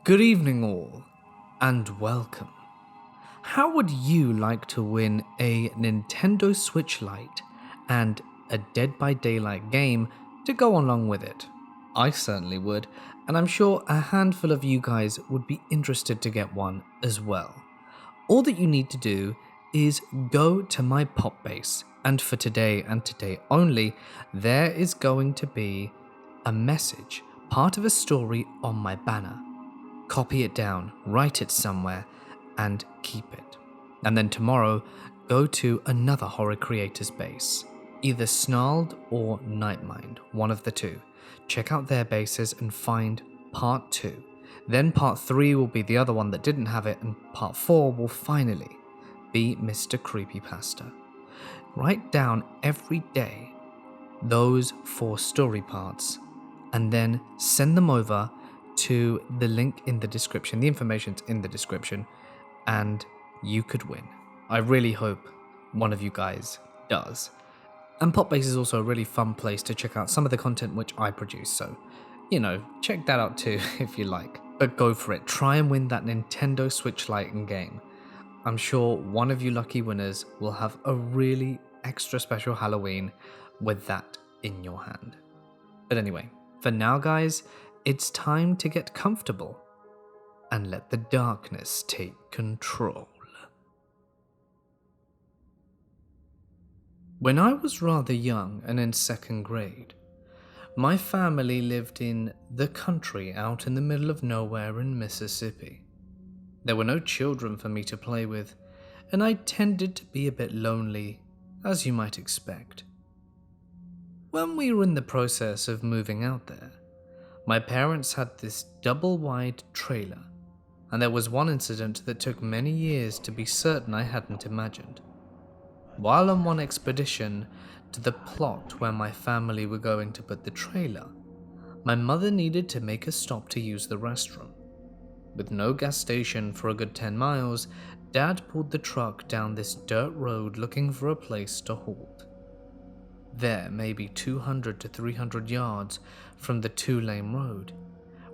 Good evening, all, and welcome. How would you like to win a Nintendo Switch Lite and a Dead by Daylight game to go along with it? I certainly would, and I'm sure a handful of you guys would be interested to get one as well. All that you need to do is go to my pop base, and for today and today only, there is going to be a message, part of a story on my banner. Copy it down, write it somewhere, and keep it. And then tomorrow, go to another horror creator's base, either Snarled or Nightmind, one of the two. Check out their bases and find part 2. Then part 3 will be the other one that didn't have it, and part 4 will finally be Mr. Creepypasta. Write down every day those 4 story parts, and then send them over to the link in the description. The information's in the description, and you could win. I really hope one of you guys does. And Popbase is also a really fun place to check out some of the content which I produce, so, check that out too if you like. But go for it. Try and win that Nintendo Switch Lite and game. I'm sure one of you lucky winners will have a really extra special Halloween with that in your hand. But anyway, for now, guys, it's time to get comfortable and let the darkness take control. When I was rather young and in 2nd grade, my family lived in the country out in the middle of nowhere in Mississippi. There were no children for me to play with, and I tended to be a bit lonely, as you might expect. When we were in the process of moving out there, my parents had this double-wide trailer, and there was one incident that took many years to be certain I hadn't imagined. While on one expedition to the plot where my family were going to put the trailer, my mother needed to make a stop to use the restroom. With no gas station for a good 10 miles, Dad pulled the truck down this dirt road looking for a place to halt. There, maybe 200 to 300 yards from the 2-lane road,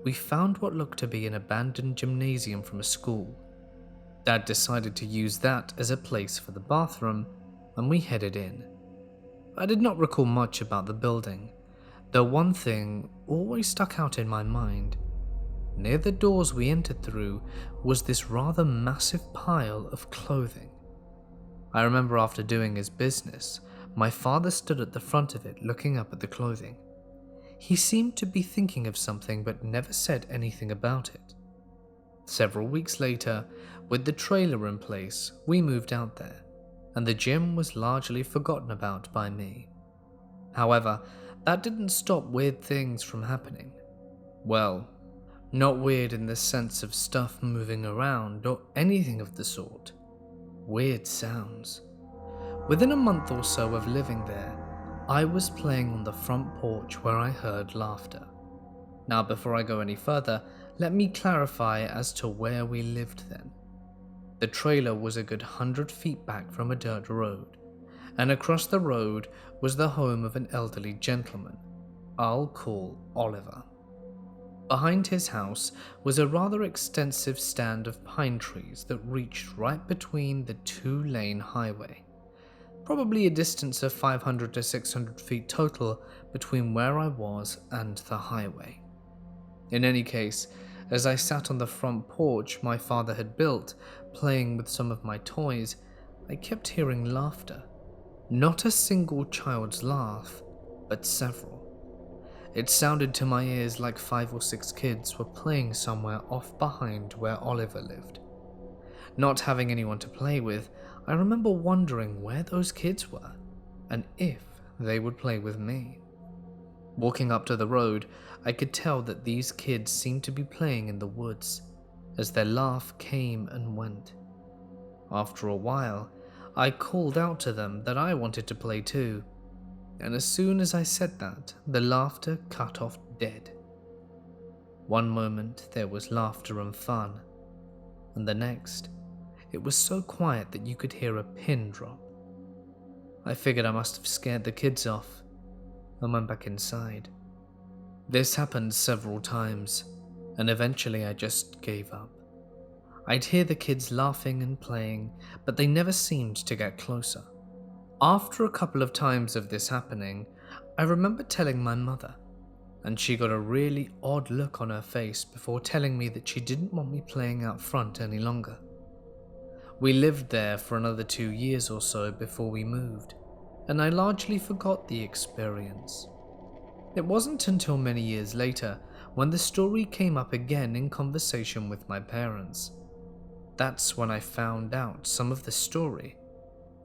we found what looked to be an abandoned gymnasium from a school. Dad decided to use that as a place for the bathroom, and we headed in. I did not recall much about the building, though one thing always stuck out in my mind. Near the doors we entered through was this rather massive pile of clothing. I remember after doing his business, my father stood at the front of it looking up at the clothing. He seemed to be thinking of something but never said anything about it. Several weeks later, with the trailer in place, we moved out there, and the gym was largely forgotten about by me. However, that didn't stop weird things from happening. Well, not weird in the sense of stuff moving around or anything of the sort. Weird sounds. Within a month or so of living there, I was playing on the front porch where I heard laughter. Now, before I go any further, let me clarify as to where we lived then. The trailer was a good 100 feet back from a dirt road, and across the road was the home of an elderly gentleman I'll call Oliver. Behind his house was a rather extensive stand of pine trees that reached right between the 2-lane highway. Probably a distance of 500 to 600 feet total between where I was and the highway. In any case, as I sat on the front porch my father had built, playing with some of my toys, I kept hearing laughter. Not a single child's laugh, but several. It sounded to my ears like 5 or 6 kids were playing somewhere off behind where Oliver lived. Not having anyone to play with, I remember wondering where those kids were, and if they would play with me. Walking up to the road, I could tell that these kids seemed to be playing in the woods, as their laugh came and went. After a while, I called out to them that I wanted to play too, and as soon as I said that, the laughter cut off dead. One moment there was laughter and fun, and the next, it was so quiet that you could hear a pin drop. I figured I must have scared the kids off, and went back inside. This happened several times, and eventually I just gave up. I'd hear the kids laughing and playing, but they never seemed to get closer. After a couple of times of this happening, I remember telling my mother, and she got a really odd look on her face before telling me that she didn't want me playing out front any longer. We lived there for another 2 years or so before we moved, and I largely forgot the experience. It wasn't until many years later when the story came up again in conversation with my parents. That's when I found out some of the story,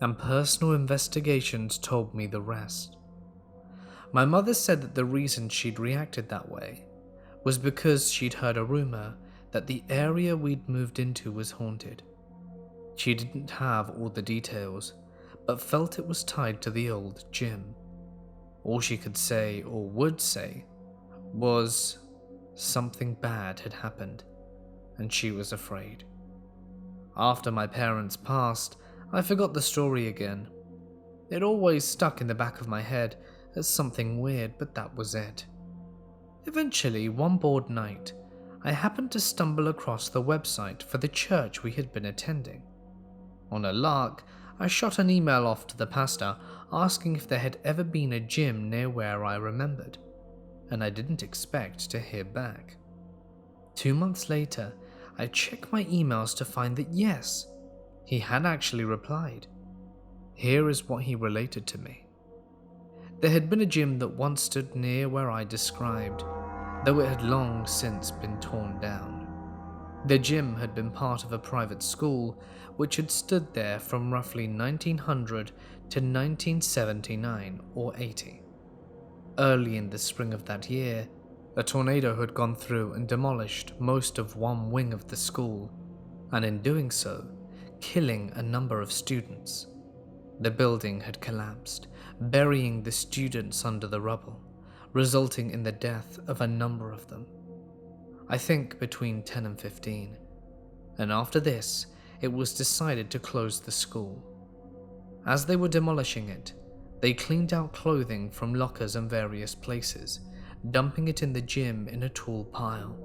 and personal investigations told me the rest. My mother said that the reason she'd reacted that way was because she'd heard a rumor that the area we'd moved into was haunted. She didn't have all the details, but felt it was tied to the old gym. All she could say, or would say, was something bad had happened, and she was afraid. After my parents passed, I forgot the story again. It always stuck in the back of my head as something weird, but that was it. Eventually, one bored night, I happened to stumble across the website for the church we had been attending. On a lark, I shot an email off to the pastor asking if there had ever been a gym near where I remembered, and I didn't expect to hear back. 2 months later, I checked my emails to find that yes, he had actually replied. Here is what he related to me. There had been a gym that once stood near where I described, though it had long since been torn down. The gym had been part of a private school which had stood there from roughly 1900 to 1979 or 80. Early in the spring of that year, a tornado had gone through and demolished most of one wing of the school, and in doing so, killing a number of students. The building had collapsed, burying the students under the rubble, resulting in the death of a number of them. I think between 10 and 15. And after this, it was decided to close the school. As they were demolishing it, they cleaned out clothing from lockers and various places, dumping it in the gym in a tall pile.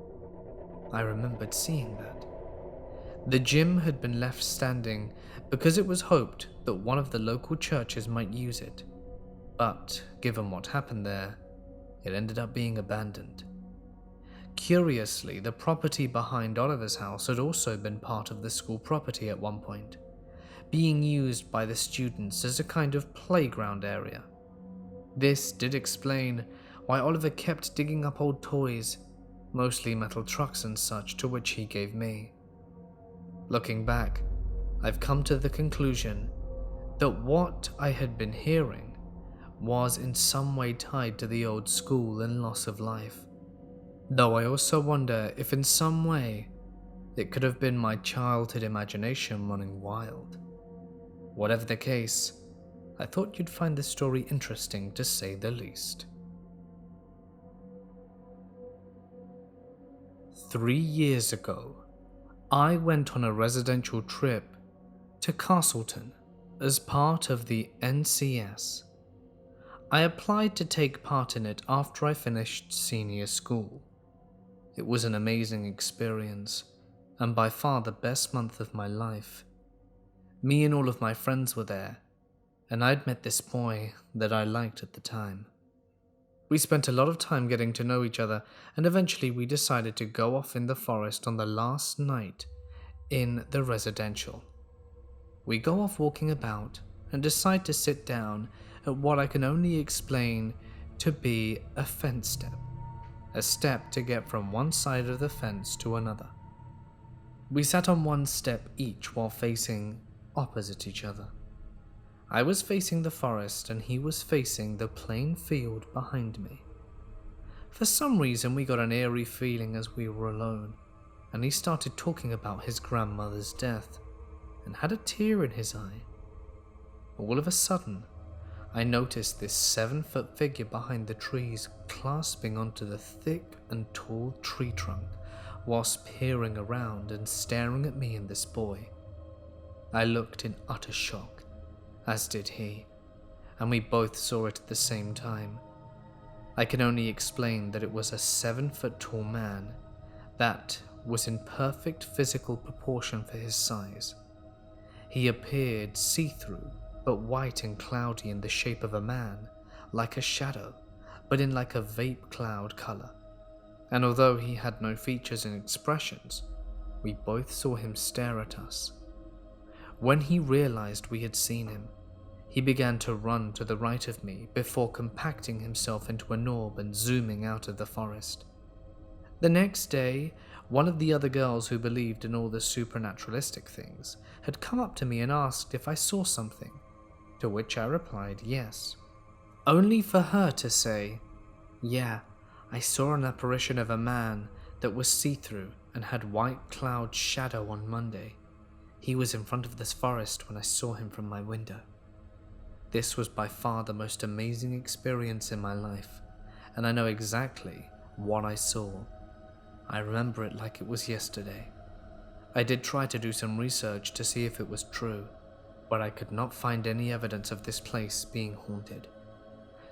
I remembered seeing that. The gym had been left standing because it was hoped that one of the local churches might use it, but given what happened there, it ended up being abandoned. Curiously, the property behind Oliver's house had also been part of the school property at one point, being used by the students as a kind of playground area. This did explain why Oliver kept digging up old toys, mostly metal trucks and such, to which he gave me. Looking back, I've come to the conclusion that what I had been hearing was in some way tied to the old school and loss of life. Though I also wonder if in some way it could have been my childhood imagination running wild. Whatever the case, I thought you'd find this story interesting to say the least. 3 years ago, I went on a residential trip to Castleton as part of the NCS. I applied to take part in it after I finished senior school. It was an amazing experience, and by far the best month of my life. Me and all of my friends were there, and I'd met this boy that I liked at the time. We spent a lot of time getting to know each other, and eventually we decided to go off in the forest on the last night in the residential. We go off walking about and decide to sit down at what I can only explain to be a fence step. A step to get from one side of the fence to another. We sat on one step each while facing opposite each other. I was facing the forest and he was facing the plain field behind me. For some reason we got an eerie feeling as we were alone, and he started talking about his grandmother's death and had a tear in his eye. All of a sudden, I noticed this 7-foot figure behind the trees clasping onto the thick and tall tree trunk whilst peering around and staring at me and this boy. I looked in utter shock, as did he, and we both saw it at the same time. I can only explain that it was a 7-foot tall man, that was in perfect physical proportion for his size. He appeared see-through, but white and cloudy in the shape of a man, like a shadow, but in like a vape cloud color. And although he had no features and expressions, we both saw him stare at us. When he realized we had seen him, he began to run to the right of me before compacting himself into an orb and zooming out of the forest. The next day, one of the other girls who believed in all the supernaturalistic things had come up to me and asked if I saw something, to which I replied yes, only for her to say, "Yeah, I saw an apparition of a man that was see-through and had white cloud shadow on Monday. He was in front of this forest when I saw him from my window." This was by far the most amazing experience in my life, and I know exactly what I saw. I remember it like it was yesterday. I did try to do some research to see if it was true, but I could not find any evidence of this place being haunted.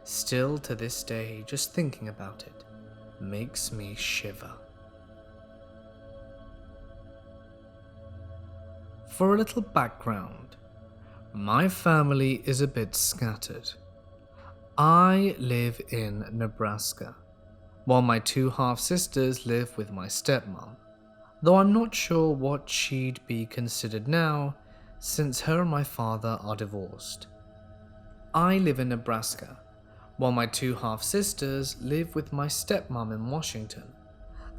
Still to this day, just thinking about it makes me shiver. For a little background, my family is a bit scattered. I live in Nebraska, while my two half-sisters live with my stepmom, though I'm not sure what she'd be considered now, since her and my father are divorced. I live in Nebraska, while my two half-sisters live with my stepmom in Washington,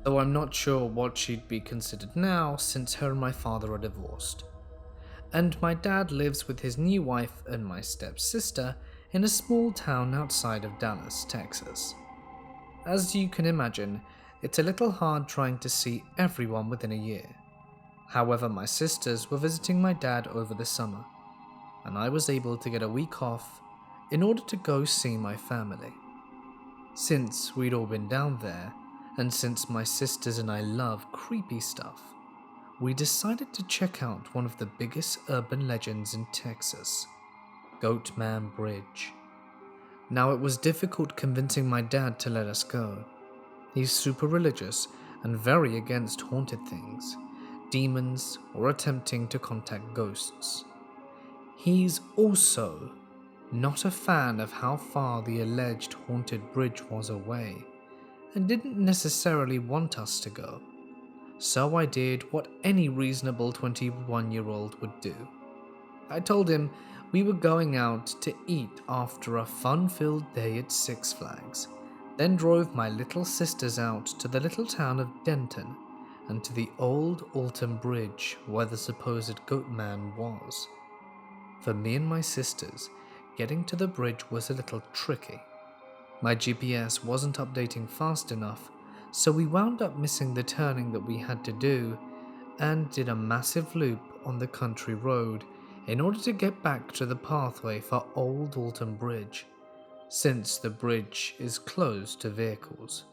though I'm not sure what she'd be considered now, since her and my father are divorced. And my dad lives with his new wife and my stepsister in a small town outside of Dallas, Texas. As you can imagine, it's a little hard trying to see everyone within a year. However, my sisters were visiting my dad over the summer, and I was able to get a week off in order to go see my family. Since we'd all been down there, and since my sisters and I love creepy stuff, we decided to check out one of the biggest urban legends in Texas, Goatman Bridge. Now, it was difficult convincing my dad to let us go. He's super religious and very against haunted things, demons, or attempting to contact ghosts. He's also not a fan of how far the alleged haunted bridge was away, and didn't necessarily want us to go. So I did what any reasonable 21-year-old would do. I told him we were going out to eat after a fun-filled day at Six Flags, then drove my little sisters out to the little town of Denton and to the old Alton Bridge where the supposed Goatman was. For me and my sisters, getting to the bridge was a little tricky. My GPS wasn't updating fast enough, so we wound up missing the turning that we had to do and did a massive loop on the country road in order to get back to the pathway for Old Alton Bridge, since the bridge is closed to vehicles.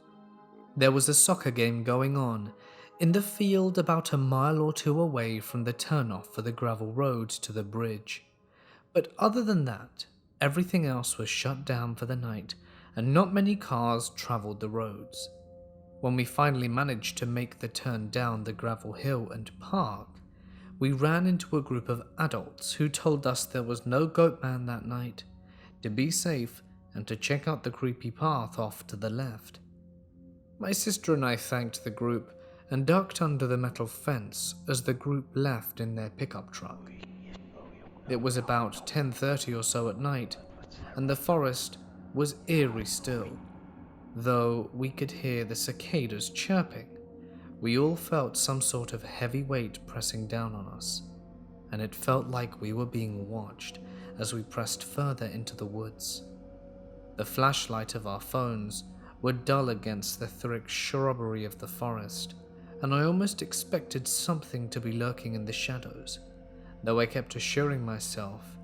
There was a soccer game going on in the field about a mile or two away from the turnoff for the gravel road to the bridge, but other than that, everything else was shut down for the night and not many cars travelled the roads. When we finally managed to make the turn down the gravel hill and park, we ran into a group of adults who told us there was no Goatman that night, to be safe and to check out the creepy path off to the left. My sister and I thanked the group and ducked under the metal fence as the group left in their pickup truck. It was about 10:30 or so at night, and the forest was eerie still, though we could hear the cicadas chirping. We all felt some sort of heavy weight pressing down on us, and it felt like we were being watched as we pressed further into the woods. The flashlight of our phones were dull against the thick shrubbery of the forest, and I almost expected something to be lurking in the shadows, though I kept assuring myself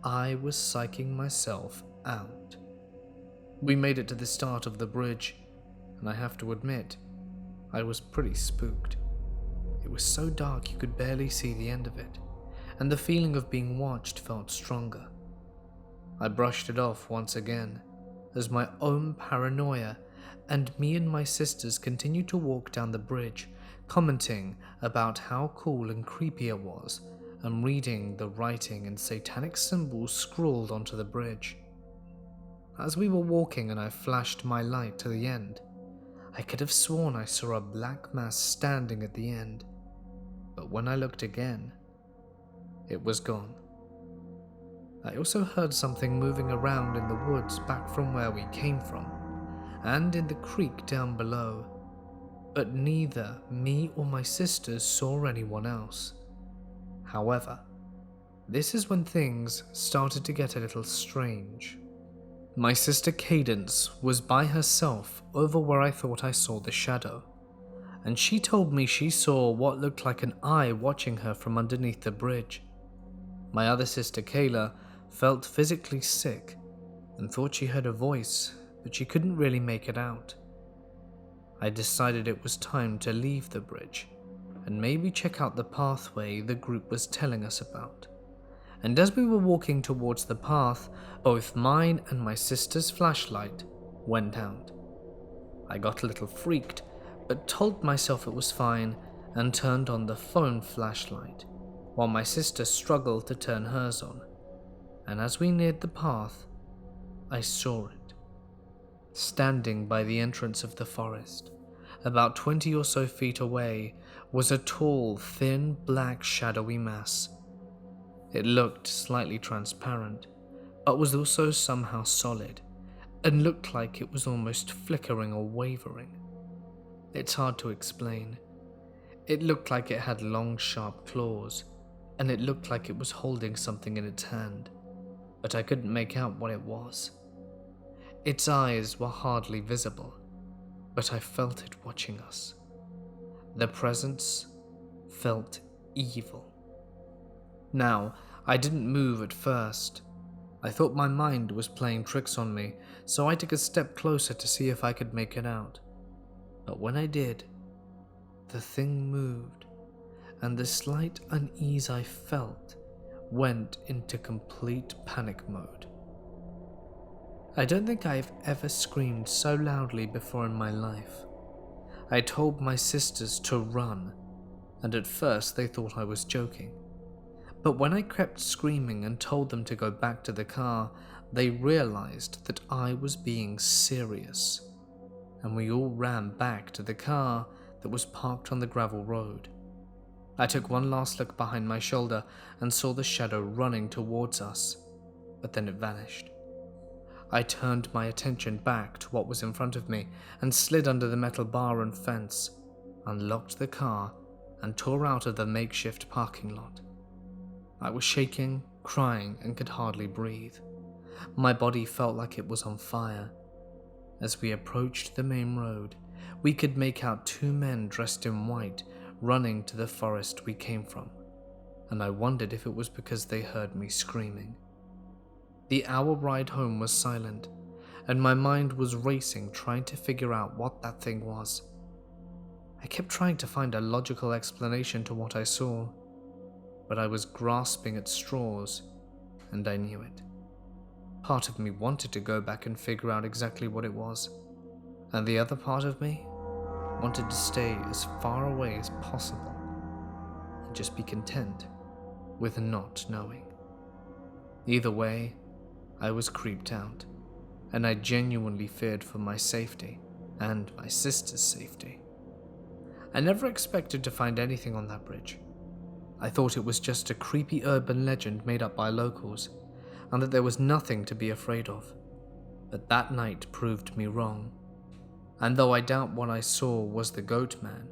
I was psyching myself out. We made it to the start of the bridge, and I have to admit, I was pretty spooked. It was so dark you could barely see the end of it, and the feeling of being watched felt stronger. I brushed it off once again, as my own paranoia and me and my sisters continued to walk down the bridge commenting about how cool and creepy it was and reading the writing and satanic symbols scrawled onto the bridge. As we were walking and I flashed my light to the end, I could have sworn I saw a black mass standing at the end, but when I looked again, it was gone. I also heard something moving around in the woods back from where we came from, and in the creek down below, but neither me or my sisters saw anyone else. However, this is when things started to get a little strange. My sister Cadence was by herself over where I thought I saw the shadow, and she told me she saw what looked like an eye watching her from underneath the bridge. My other sister Kayla felt physically sick and thought she heard a voice, but she couldn't really make it out. I decided it was time to leave the bridge and maybe check out the pathway the group was telling us about. And as we were walking towards the path, both mine and my sister's flashlight went out. I got a little freaked, but told myself it was fine and turned on the phone flashlight, while my sister struggled to turn hers on. And as we neared the path, I saw it. Standing by the entrance of the forest, about 20 or so feet away, was a tall, thin, black, shadowy mass. It looked slightly transparent, but was also somehow solid, and looked like it was almost flickering or wavering. It's hard to explain. It looked like it had long, sharp claws, and it looked like it was holding something in its hand, but I couldn't make out what it was. Its eyes were hardly visible, but I felt it watching us. The presence felt evil. Now, I didn't move at first. I thought my mind was playing tricks on me, so I took a step closer to see if I could make it out. But when I did, the thing moved, and the slight unease I felt went into complete panic mode. I don't think I've ever screamed so loudly before in my life. I told my sisters to run, and at first they thought I was joking. But when I kept screaming and told them to go back to the car, they realized that I was being serious, and we all ran back to the car that was parked on the gravel road. I took one last look behind my shoulder and saw the shadow running towards us, but then it vanished. I turned my attention back to what was in front of me and slid under the metal bar and fence, unlocked the car, and tore out of the makeshift parking lot. I was shaking, crying, and could hardly breathe. My body felt like it was on fire. As we approached the main road, we could make out two men dressed in white running to the forest we came from, and I wondered if it was because they heard me screaming. The hour ride home was silent, and my mind was racing trying to figure out what that thing was. I kept trying to find a logical explanation to what I saw, but I was grasping at straws, and I knew it. Part of me wanted to go back and figure out exactly what it was, and the other part of me wanted to stay as far away as possible and just be content with not knowing. Either way, I was creeped out, and I genuinely feared for my safety and my sister's safety. I never expected to find anything on that bridge. I thought it was just a creepy urban legend made up by locals, and that there was nothing to be afraid of. But that night proved me wrong. And though I doubt what I saw was the goat man,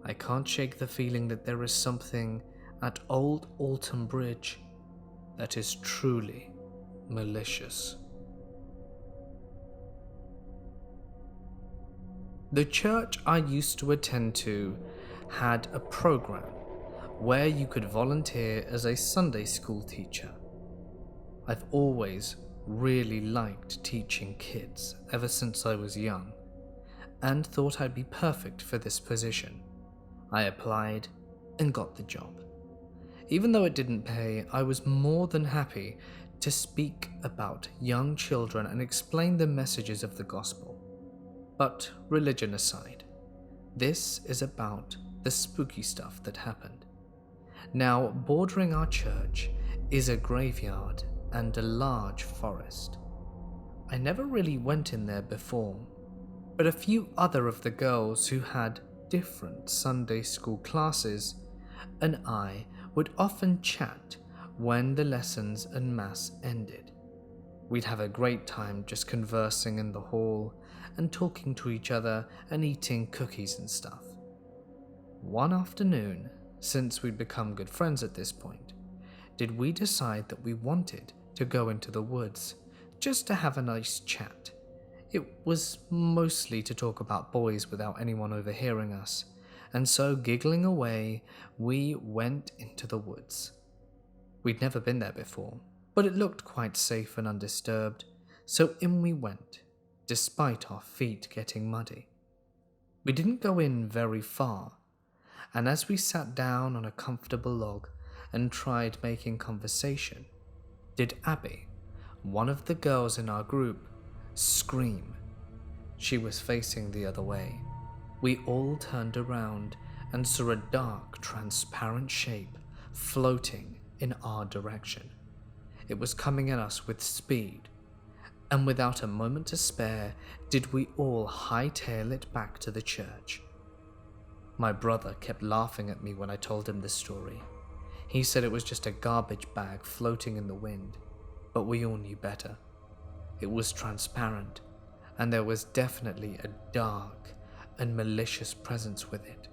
I can't shake the feeling that there is something at Old Alton Bridge that is truly malicious. The church I used to attend to had a program where you could volunteer as a Sunday school teacher. I've always really liked teaching kids ever since I was young, and thought I'd be perfect for this position. I applied and got the job. Even though it didn't pay, I was more than happy to speak about young children and explain the messages of the gospel. But religion aside, this is about the spooky stuff that happened. Now, bordering our church is a graveyard and a large forest. I never really went in there before, but a few other of the girls who had different Sunday school classes and I would often chat when the lessons and mass ended. We'd have a great time just conversing in the hall and talking to each other and eating cookies and stuff. One afternoon, since we'd become good friends at this point, did we decide that we wanted to go into the woods just to have a nice chat. It was mostly to talk about boys without anyone overhearing us, and so giggling away, we went into the woods. We'd never been there before, but it looked quite safe and undisturbed, so in we went, despite our feet getting muddy. We didn't go in very far, and as we sat down on a comfortable log and tried making conversation, did Abby, one of the girls in our group, scream. She was facing the other way. We all turned around and saw a dark, transparent shape floating in our direction. It was coming at us with speed, and without a moment to spare, did we all hightail it back to the church. My brother kept laughing at me when I told him this story. He said it was just a garbage bag floating in the wind, but we all knew better. It was transparent, and there was definitely a dark and malicious presence with it.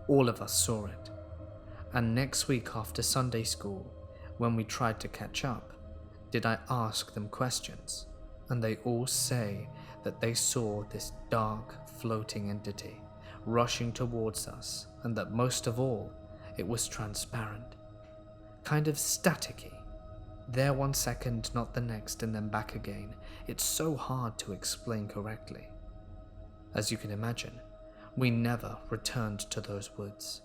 All of us saw it, and next week after Sunday school, when we tried to catch up, did I ask them questions, and they all say that they saw this dark floating entity rushing towards us, and that most of all, it was transparent, kind of staticky. There 1 second, not the next, and then back again. It's so hard to explain correctly. As you can imagine, we never returned to those woods,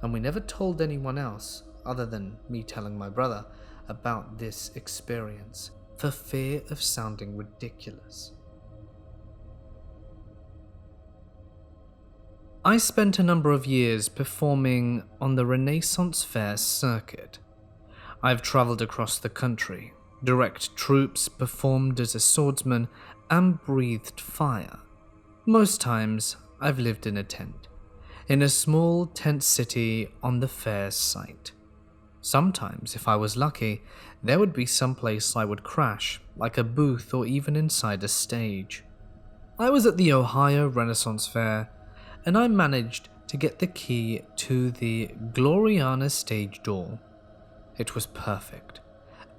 and we never told anyone else, other than me telling my brother, about this experience, for fear of sounding ridiculous. I spent a number of years performing on the Renaissance Fair circuit. I've travelled across the country, direct troops, performed as a swordsman, and breathed fire. Most times, I've lived in a tent, in a small tent city on the fair site. Sometimes, if I was lucky, there would be some place I would crash, like a booth or even inside a stage. I was at the Ohio Renaissance Fair, and I managed to get the key to the Gloriana stage door. It was perfect.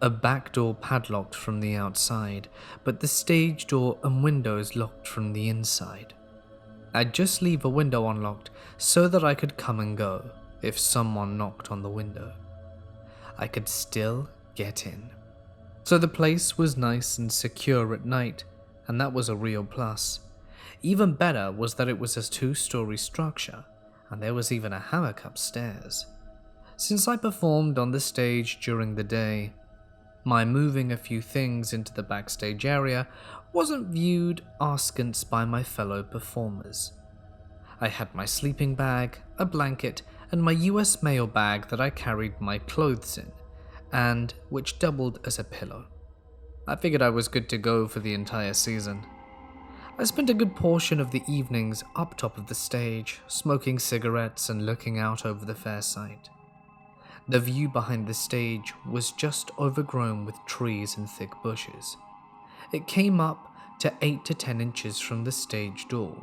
A back door padlocked from the outside, but the stage door and windows locked from the inside. I'd just leave a window unlocked so that I could come and go if someone knocked on the window. I could still get in. So the place was nice and secure at night, and that was a real plus. Even better was that it was a 2-story structure, and there was even a hammock upstairs. Since I performed on the stage during the day, my moving a few things into the backstage area wasn't viewed askance by my fellow performers. I had my sleeping bag, a blanket, and my US mail bag that I carried my clothes in, and which doubled as a pillow. I figured I was good to go for the entire season. I spent a good portion of the evenings up top of the stage, smoking cigarettes and looking out over the fair site. The view behind the stage was just overgrown with trees and thick bushes. It came up to 8 to 10 inches from the stage door,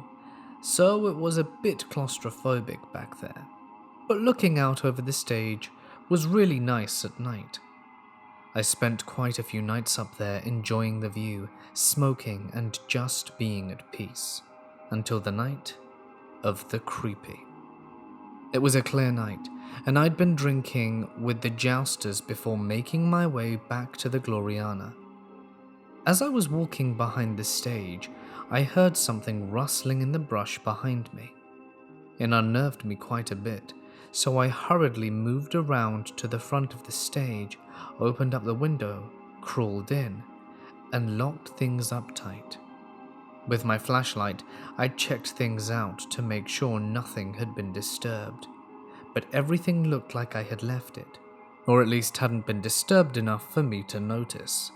so it was a bit claustrophobic back there. But looking out over the stage was really nice at night. I spent quite a few nights up there enjoying the view, smoking and just being at peace, until the night of the creepy. It was a clear night, and I'd been drinking with the jousters before making my way back to the Gloriana. As I was walking behind the stage, I heard something rustling in the brush behind me. It unnerved me quite a bit, so I hurriedly moved around to the front of the stage, opened up the window, crawled in, and locked things up tight. With my flashlight, I checked things out to make sure nothing had been disturbed, but everything looked like I had left it, or at least hadn't been disturbed enough for me to notice.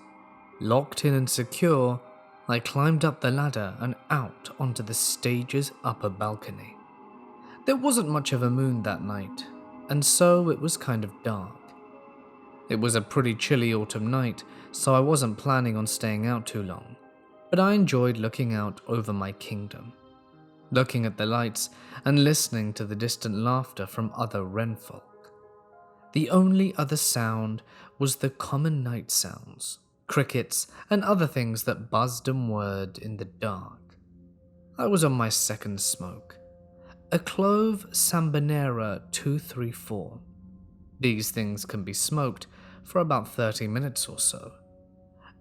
Locked in and secure, I climbed up the ladder and out onto the stage's upper balcony. There wasn't much of a moon that night, and so it was kind of dark. It was a pretty chilly autumn night, so I wasn't planning on staying out too long, but I enjoyed looking out over my kingdom, looking at the lights and listening to the distant laughter from other wrenfolk. The only other sound was the common night sounds, crickets and other things that buzzed and whirred in the dark. I was on my second smoke, a clove Sambanera 234. These things can be smoked for about 30 minutes or so,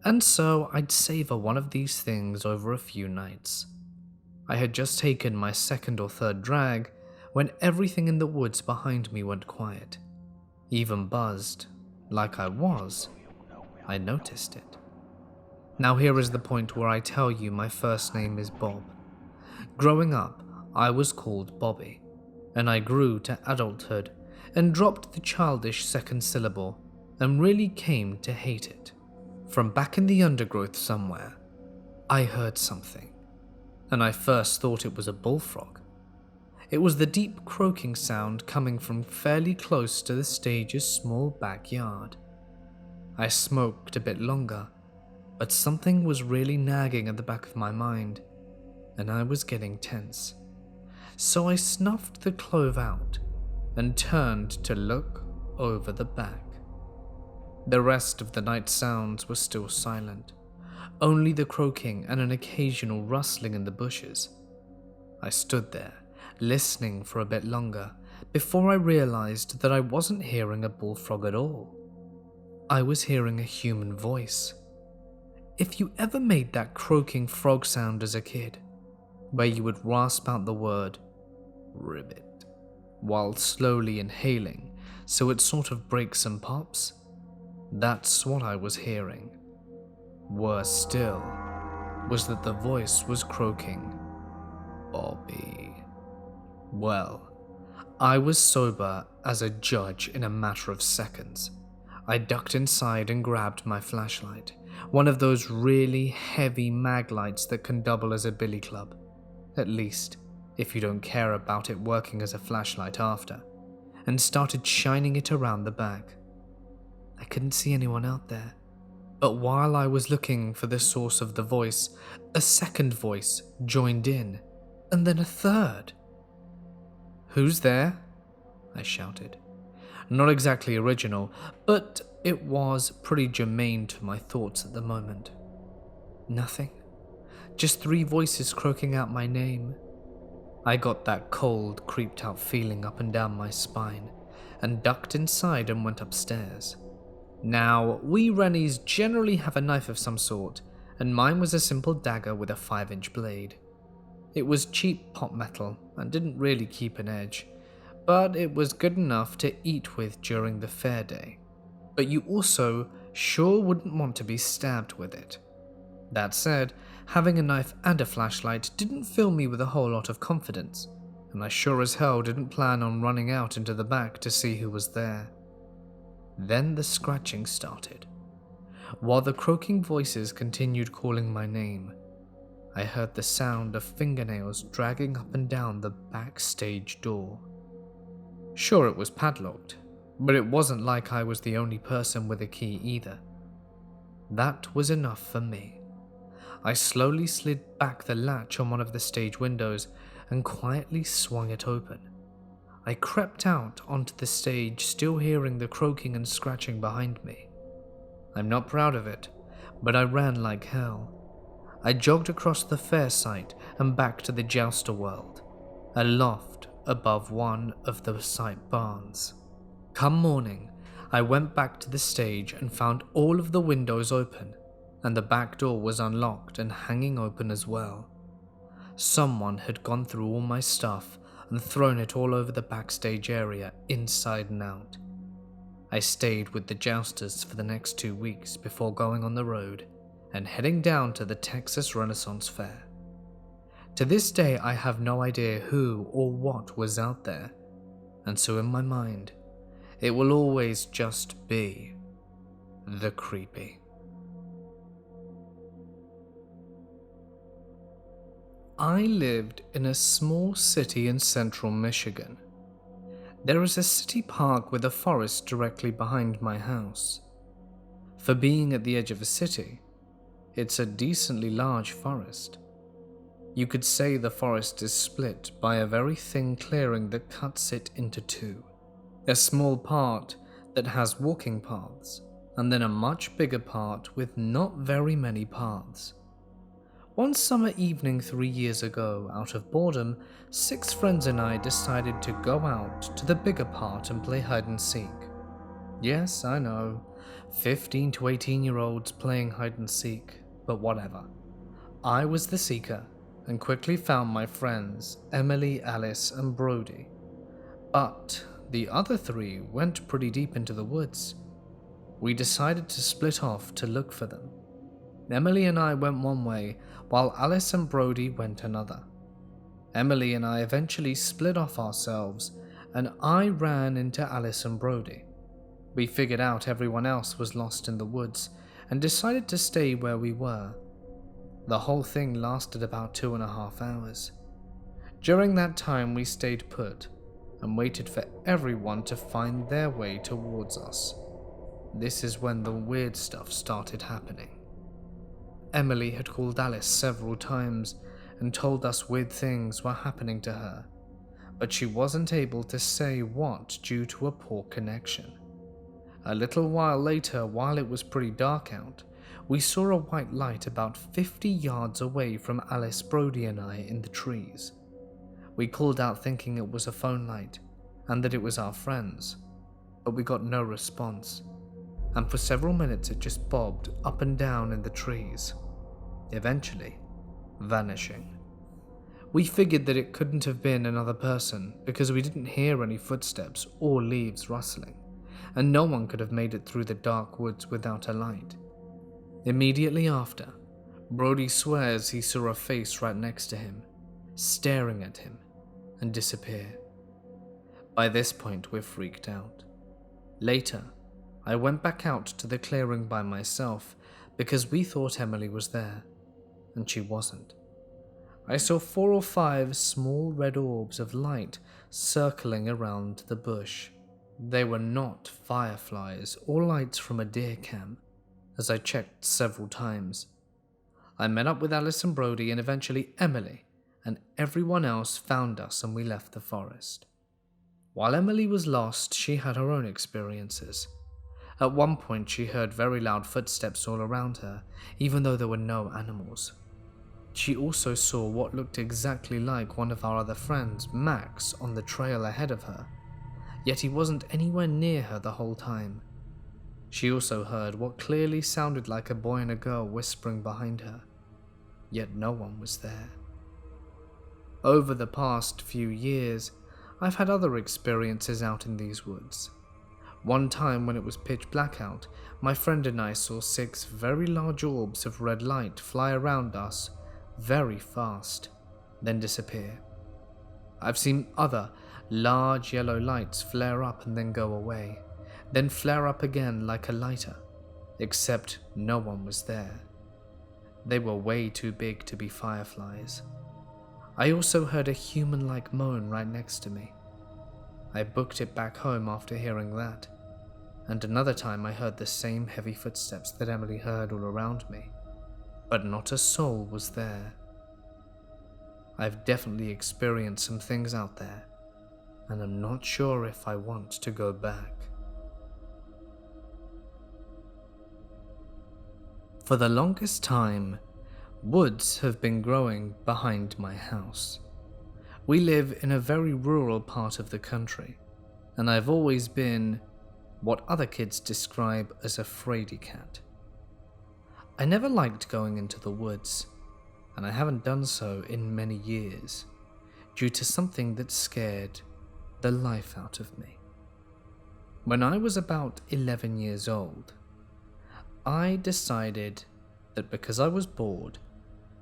and so I'd savor one of these things over a few nights. I had just taken my second or third drag when everything in the woods behind me went quiet. Even buzzed, like I was, I noticed it. Now here is the point where I tell you my first name is Bob. Growing up, I was called Bobby, and I grew to adulthood and dropped the childish second syllable and really came to hate it. From back in the undergrowth somewhere, I heard something, and I first thought it was a bullfrog. It was the deep croaking sound coming from fairly close to the stage's small backyard. I smoked a bit longer, but something was really nagging at the back of my mind, and I was getting tense. So I snuffed the clove out and turned to look over the back. The rest of the night sounds were still silent, only the croaking and an occasional rustling in the bushes. I stood there, listening for a bit longer, before I realized that I wasn't hearing a bullfrog at all. I was hearing a human voice. If you ever made that croaking frog sound as a kid, where you would rasp out the word ribbit while slowly inhaling so it sort of breaks and pops, that's what I was hearing. Worse still was that the voice was croaking, Bobby. Well, I was sober as a judge in a matter of seconds. I ducked inside and grabbed my flashlight, one of those really heavy mag lights that can double as a billy club, at least if you don't care about it working as a flashlight after, and started shining it around the back. I couldn't see anyone out there, but while I was looking for the source of the voice, a second voice joined in, and then a third. "Who's there?" I shouted. Not exactly original, but it was pretty germane to my thoughts at the moment. Nothing. Just 3 voices croaking out my name. I got that cold, creeped out feeling up and down my spine, and ducked inside and went upstairs. Now, we Rennies generally have a knife of some sort, and mine was a simple dagger with a 5-inch blade. It was cheap pot metal and didn't really keep an edge, but it was good enough to eat with during the fair day. But you also sure wouldn't want to be stabbed with it. That said, having a knife and a flashlight didn't fill me with a whole lot of confidence, and I sure as hell didn't plan on running out into the back to see who was there. Then the scratching started. While the croaking voices continued calling my name, I heard the sound of fingernails dragging up and down the backstage door. Sure, it was padlocked, but it wasn't like I was the only person with a key either. That was enough for me. I slowly slid back the latch on one of the stage windows and quietly swung it open. I crept out onto the stage, still hearing the croaking and scratching behind me. I'm not proud of it, but I ran like hell. I jogged across the fair site and back to the jouster world, a loft above one of the site barns. Come morning, I went back to the stage and found all of the windows open, and the back door was unlocked and hanging open as well. Someone had gone through all my stuff and thrown it all over the backstage area, inside and out. I stayed with the jousters for the next 2 weeks before going on the road and heading down to the Texas Renaissance Fair. To this day, I have no idea who or what was out there, and so in my mind, it will always just be the creepy. I lived in a small city in central Michigan. There is a city park with a forest directly behind my house. For being at the edge of a city, it's a decently large forest. You could say the forest is split by a very thin clearing that cuts it into two. A small part that has walking paths, and then a much bigger part with not very many paths. One summer evening 3 years ago, out of boredom, 6 friends and I decided to go out to the bigger part and play hide and seek. Yes, I know, 15 to 18-year-olds playing hide and seek, but whatever. I was the seeker and quickly found my friends, Emily, Alice, and Brody. But the other 3 went pretty deep into the woods. We decided to split off to look for them. Emily and I went one way, while Alice and Brody went another. Emily and I eventually split off ourselves, and I ran into Alice and Brody. We figured out everyone else was lost in the woods, and decided to stay where we were. The whole thing lasted about 2.5 hours. During that time we stayed put, and waited for everyone to find their way towards us. This is when the weird stuff started happening. Emily had called Alice several times and told us weird things were happening to her, but she wasn't able to say what due to a poor connection. A little while later, while it was pretty dark out, we saw a white light about 50 yards away from Alice, Brody and I in the trees. We called out thinking it was a phone light and that it was our friends, but we got no response, and for several minutes it just bobbed up and down in the trees, eventually vanishing. We figured that it couldn't have been another person because we didn't hear any footsteps or leaves rustling, and no one could have made it through the dark woods without a light. Immediately after, Brody swears he saw a face right next to him, staring at him, and disappear. By this point, we're freaked out. Later, I went back out to the clearing by myself because we thought Emily was there, and she wasn't. I saw 4 or 5 small red orbs of light circling around the bush. They were not fireflies or lights from a deer cam, as I checked several times. I met up with Alice and Brody and eventually Emily, and everyone else found us and we left the forest. While Emily was lost, she had her own experiences. At one point she heard very loud footsteps all around her, even though there were no animals. She also saw what looked exactly like one of our other friends, Max, on the trail ahead of her, yet he wasn't anywhere near her the whole time. She also heard what clearly sounded like a boy and a girl whispering behind her, yet no one was there. Over the past few years, I've had other experiences out in these woods. One time when it was pitch black out, my friend and I saw 6 very large orbs of red light fly around us very fast, then disappear. I've seen other large yellow lights flare up and then go away, then flare up again like a lighter, except no one was there. They were way too big to be fireflies. I also heard a human-like moan right next to me. I booked it back home after hearing that, and another time I heard the same heavy footsteps that Emily heard all around me, but not a soul was there. I've definitely experienced some things out there, and I'm not sure if I want to go back. For the longest time, woods have been growing behind my house. We live in a very rural part of the country, and I've always been what other kids describe as a fraidy cat. I never liked going into the woods, and I haven't done so in many years, due to something that scared the life out of me. When I was about 11 years old, I decided that because I was bored,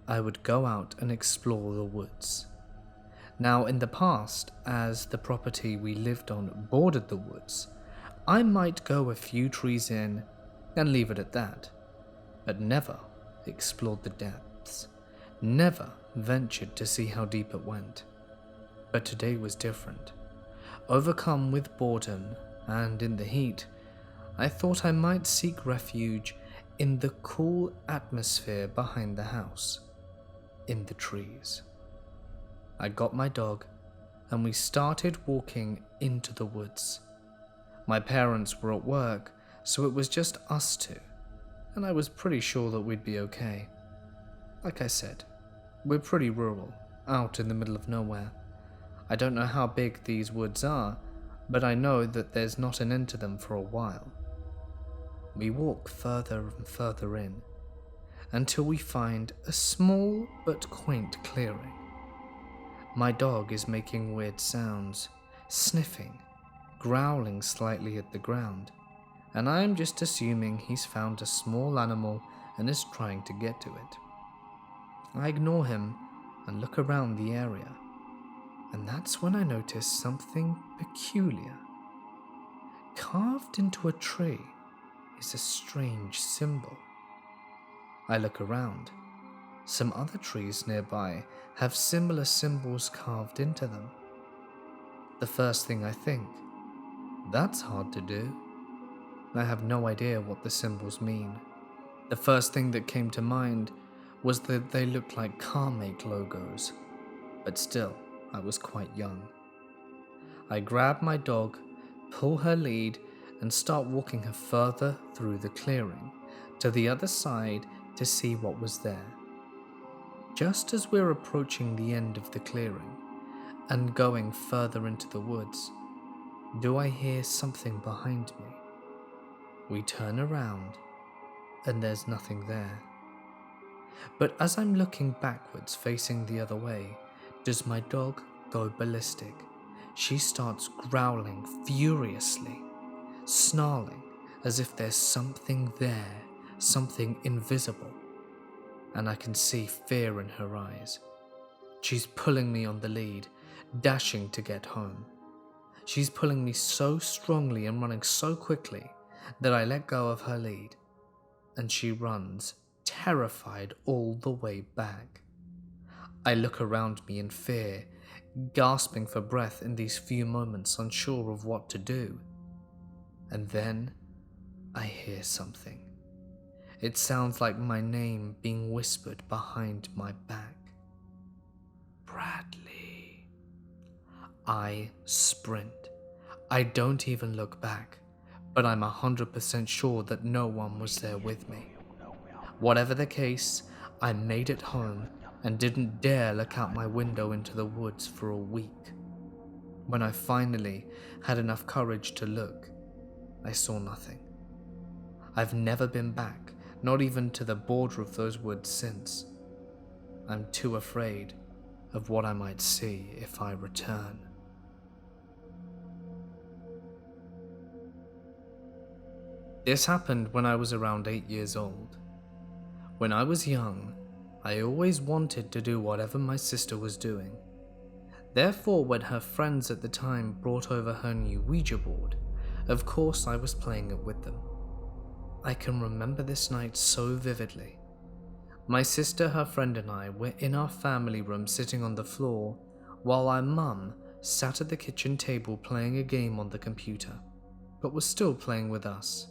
I would go out and explore the woods. Now, in the past, as the property we lived on bordered the woods, I might go a few trees in and leave it at that, but never explored the depths, never ventured to see how deep it went. But today was different. Overcome with boredom and in the heat, I thought I might seek refuge in the cool atmosphere behind the house, in the trees. I got my dog and we started walking into the woods. My parents were at work, so it was just us two, and I was pretty sure that we'd be okay. Like I said, we're pretty rural, out in the middle of nowhere. I don't know how big these woods are, but I know that there's not an end to them for a while. We walk further and further in, until we find a small but quaint clearing. My dog is making weird sounds, sniffing, growling slightly at the ground, and I am just assuming he's found a small animal and is trying to get to it. I ignore him and look around the area, and that's when I notice something peculiar. Carved into a tree is a strange symbol. I look around. Some other trees nearby have similar symbols carved into them. The first thing I think, that's hard to do. I have no idea what the symbols mean. The first thing that came to mind was that they looked like car make logos, but still, I was quite young. I grab my dog, pull her lead, and start walking her further through the clearing, to the other side to see what was there. Just as we're approaching the end of the clearing, and going further into the woods, do I hear something behind me? We turn around, and there's nothing there. But as I'm looking backwards, facing the other way, does my dog go ballistic? She starts growling furiously, snarling as if there's something there, something invisible, and I can see fear in her eyes. She's pulling me on the lead, dashing to get home. She's pulling me so strongly and running so quickly that I let go of her lead, and she runs, terrified, all the way back. I look around me in fear, gasping for breath in these few moments, unsure of what to do. And then I hear something. It sounds like my name being whispered behind my back. Bradley. I sprint. I don't even look back, but I'm 100% sure that no one was there with me. Whatever the case, I made it home and didn't dare look out my window into the woods for a week. When I finally had enough courage to look, I saw nothing. I've never been back, not even to the border of those woods since. I'm too afraid of what I might see if I return. This happened when I was around 8 years old. When I was young, I always wanted to do whatever my sister was doing. Therefore, when her friends at the time brought over her new Ouija board, of course I was playing it with them. I can remember this night so vividly. My sister, her friend, and I were in our family room sitting on the floor, while our mum sat at the kitchen table playing a game on the computer, but was still playing with us.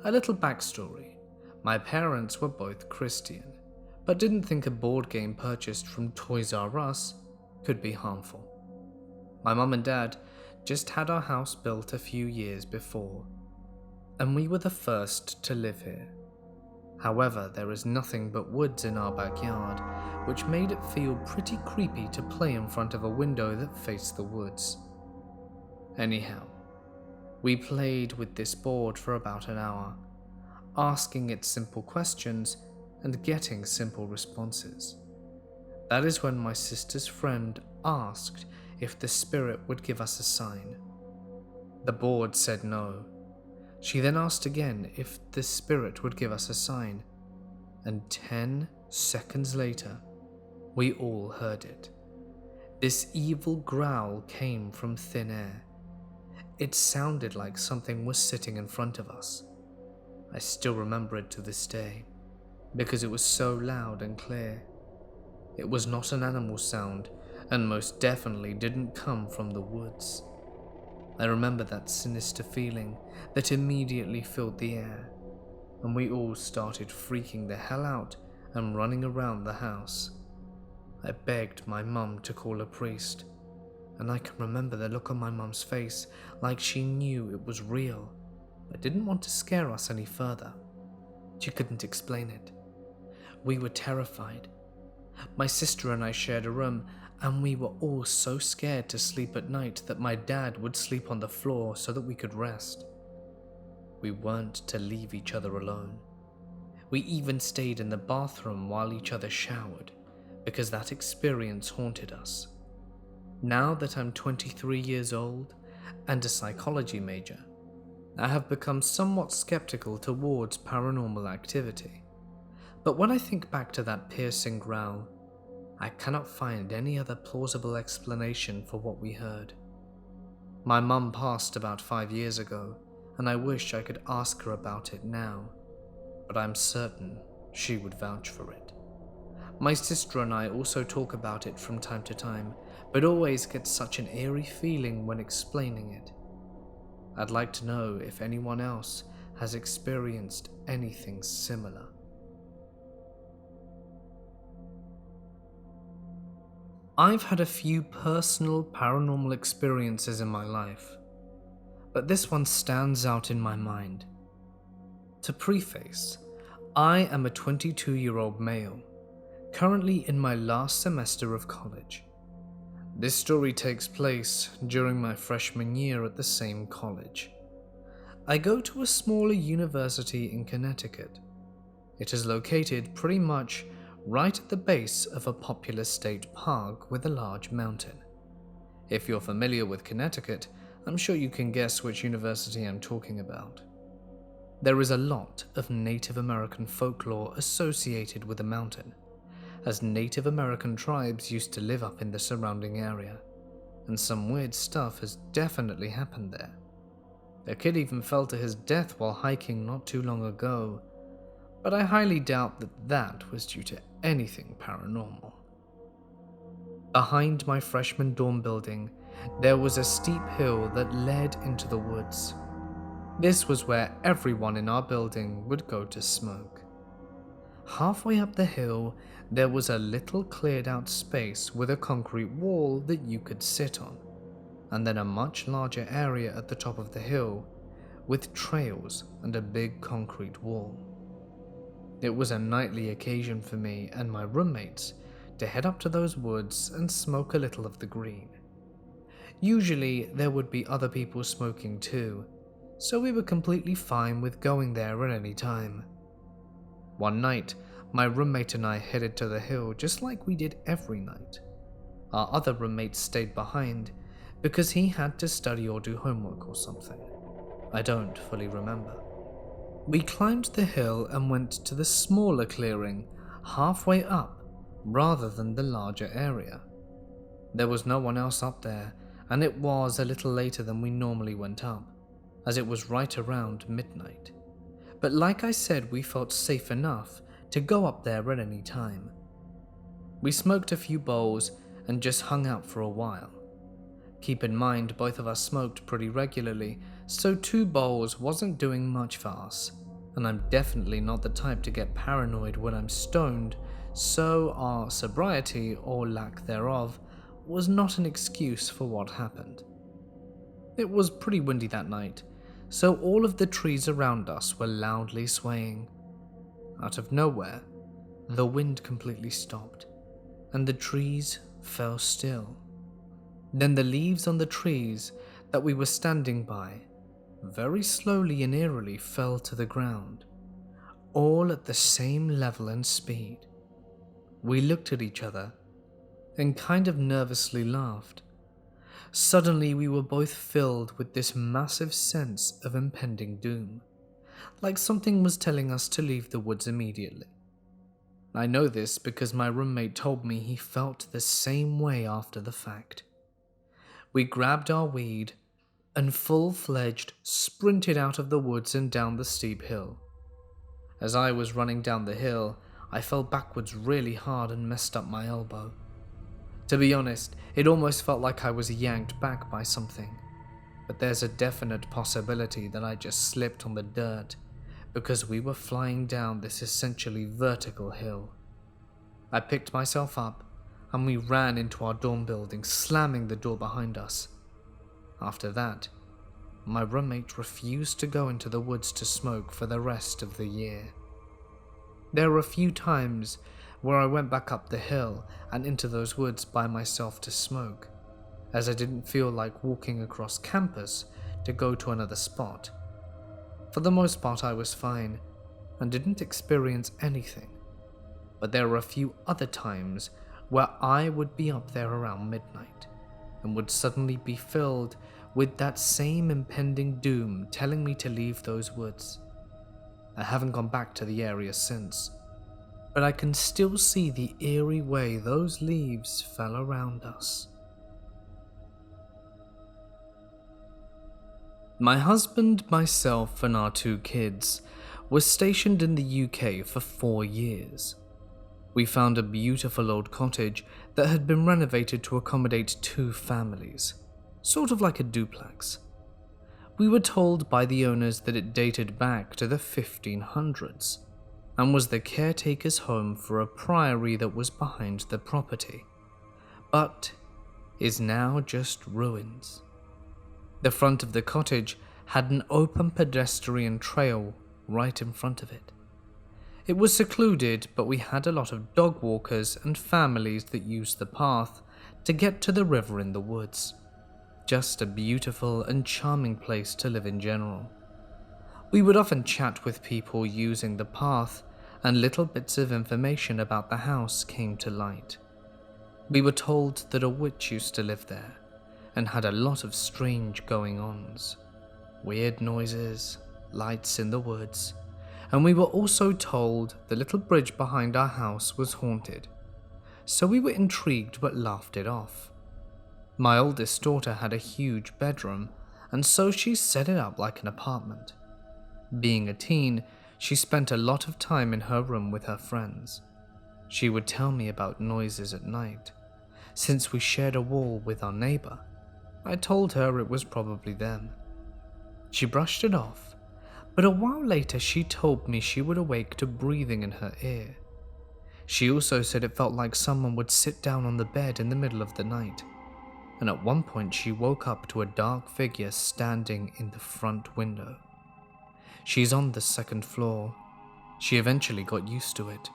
A little backstory. My parents were both Christian, but didn't think a board game purchased from Toys R Us could be harmful. My mum and dad just had our house built a few years before, and we were the first to live here. However, there is nothing but woods in our backyard, which made it feel pretty creepy to play in front of a window that faced the woods. Anyhow, we played with this board for about an hour, asking it simple questions and getting simple responses. That is when my sister's friend asked if the spirit would give us a sign. The board said no. She then asked again if the spirit would give us a sign, and 10 seconds later, we all heard it. This evil growl came from thin air. It sounded like something was sitting in front of us. I still remember it to this day, because it was so loud and clear. It was not an animal sound, and most definitely didn't come from the woods. I remember that sinister feeling that immediately filled the air, and we all started freaking the hell out and running around the house. I begged my mum to call a priest, and I can remember the look on my mum's face like she knew it was real, but didn't want to scare us any further. She couldn't explain it. We were terrified. My sister and I shared a room, and we were all so scared to sleep at night that my dad would sleep on the floor so that we could rest. We weren't to leave each other alone. We even stayed in the bathroom while each other showered, because that experience haunted us. Now that I'm 23 years old and a psychology major, I have become somewhat skeptical towards paranormal activity. But when I think back to that piercing growl, I cannot find any other plausible explanation for what we heard. My mum passed about 5 years ago, and I wish I could ask her about it now, but I'm certain she would vouch for it. My sister and I also talk about it from time to time, but always get such an eerie feeling when explaining it. I'd like to know if anyone else has experienced anything similar. I've had a few personal paranormal experiences in my life, but this one stands out in my mind. To preface, I am a 22-year-old male, currently in my last semester of college. This story takes place during my freshman year at the same college. I go to a smaller university in Connecticut. It is located pretty much right at the base of a popular state park with a large mountain. If you're familiar with Connecticut, I'm sure you can guess which university I'm talking about. There is a lot of Native American folklore associated with the mountain, as Native American tribes used to live up in the surrounding area, and some weird stuff has definitely happened there. A kid even fell to his death while hiking not too long ago, but I highly doubt that was due to anything paranormal. Behind my freshman dorm building, there was a steep hill that led into the woods. This was where everyone in our building would go to smoke. Halfway up the hill, there was a little cleared out space with a concrete wall that you could sit on, and then a much larger area at the top of the hill with trails and a big concrete wall. It was a nightly occasion for me and my roommates to head up to those woods and smoke a little of the green. Usually there would be other people smoking too, so we were completely fine with going there at any time. One night, my roommate and I headed to the hill just like we did every night. Our other roommate stayed behind because he had to study or do homework or something. I don't fully remember. We climbed the hill and went to the smaller clearing halfway up rather than the larger area. There was no one else up there, and it was a little later than we normally went up, as it was right around midnight. But like I said, we felt safe enough to go up there at any time. We smoked a few bowls and just hung out for a while. Keep in mind, both of us smoked pretty regularly, so 2 bowls wasn't doing much for us, and I'm definitely not the type to get paranoid when I'm stoned, so our sobriety, or lack thereof, was not an excuse for what happened. It was pretty windy that night, so all of the trees around us were loudly swaying. Out of nowhere, the wind completely stopped, and the trees fell still. Then the leaves on the trees that we were standing by very slowly and eerily fell to the ground, all at the same level and speed. We looked at each other and kind of nervously laughed. Suddenly we were both filled with this massive sense of impending doom, like something was telling us to leave the woods immediately. I know this because my roommate told me he felt the same way after the fact. We grabbed our weed and full-fledged sprinted out of the woods and down the steep hill. As I was running down the hill, I fell backwards really hard and messed up my elbow. To be honest, it almost felt like I was yanked back by something, but there's a definite possibility that I just slipped on the dirt because we were flying down this essentially vertical hill. I picked myself up and we ran into our dorm building, slamming the door behind us. After that, my roommate refused to go into the woods to smoke for the rest of the year. There were a few times where I went back up the hill and into those woods by myself to smoke, as I didn't feel like walking across campus to go to another spot. For the most part, I was fine and didn't experience anything, but there were a few other times where I would be up there around midnight and would suddenly be filled with that same impending doom telling me to leave those woods. I haven't gone back to the area since, but I can still see the eerie way those leaves fell around us. My husband, myself, and our 2 kids were stationed in the UK for 4 years. We found a beautiful old cottage that had been renovated to accommodate 2 families, sort of like a duplex. We were told by the owners that it dated back to the 1500s and was the caretaker's home for a priory that was behind the property, but is now just ruins. The front of the cottage had an open pedestrian trail right in front of it. It was secluded, but we had a lot of dog walkers and families that used the path to get to the river in the woods. Just a beautiful and charming place to live in general. We would often chat with people using the path, and little bits of information about the house came to light. We were told that a witch used to live there and had a lot of strange going-ons. Weird noises, lights in the woods, and we were also told the little bridge behind our house was haunted. So we were intrigued but laughed it off. My oldest daughter had a huge bedroom, and so she set it up like an apartment. Being a teen, she spent a lot of time in her room with her friends. She would tell me about noises at night. Since we shared a wall with our neighbor, I told her it was probably them. She brushed it off, but a while later she told me she would awake to breathing in her ear. She also said it felt like someone would sit down on the bed in the middle of the night, and at one point she woke up to a dark figure standing in the front window. She's on the 2nd floor. She eventually got used to it,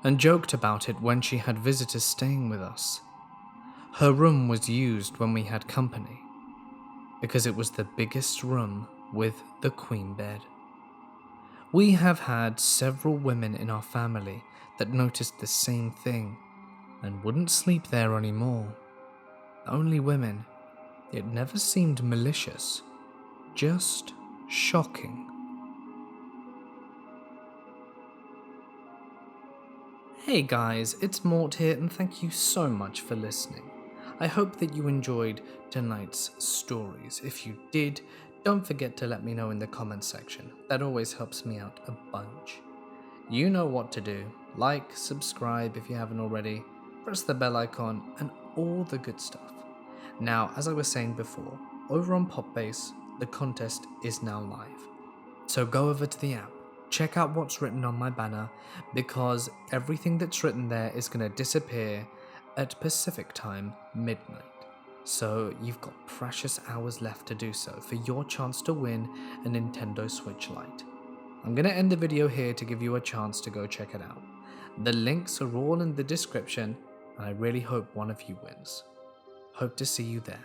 and joked about it when she had visitors staying with us. Her room was used when we had company, because it was the biggest room with the queen bed. We have had several women in our family that noticed the same thing, and wouldn't sleep there anymore. Only women. It never seemed malicious, just shocking. Hey guys, it's Mort here, and thank you so much for listening. I hope that you enjoyed tonight's stories. If you did, don't forget to let me know in the comments section. That always helps me out a bunch. You know what to do. Like, subscribe if you haven't already, press the bell icon, and all the good stuff. Now, as I was saying before, over on Popbase, the contest is now live. So go over to the app, check out what's written on my banner, because everything that's written there is going to disappear at Pacific time, midnight. So you've got precious hours left to do so for your chance to win a Nintendo Switch Lite. I'm going to end the video here to give you a chance to go check it out. The links are all in the description, and I really hope one of you wins. Hope to see you there.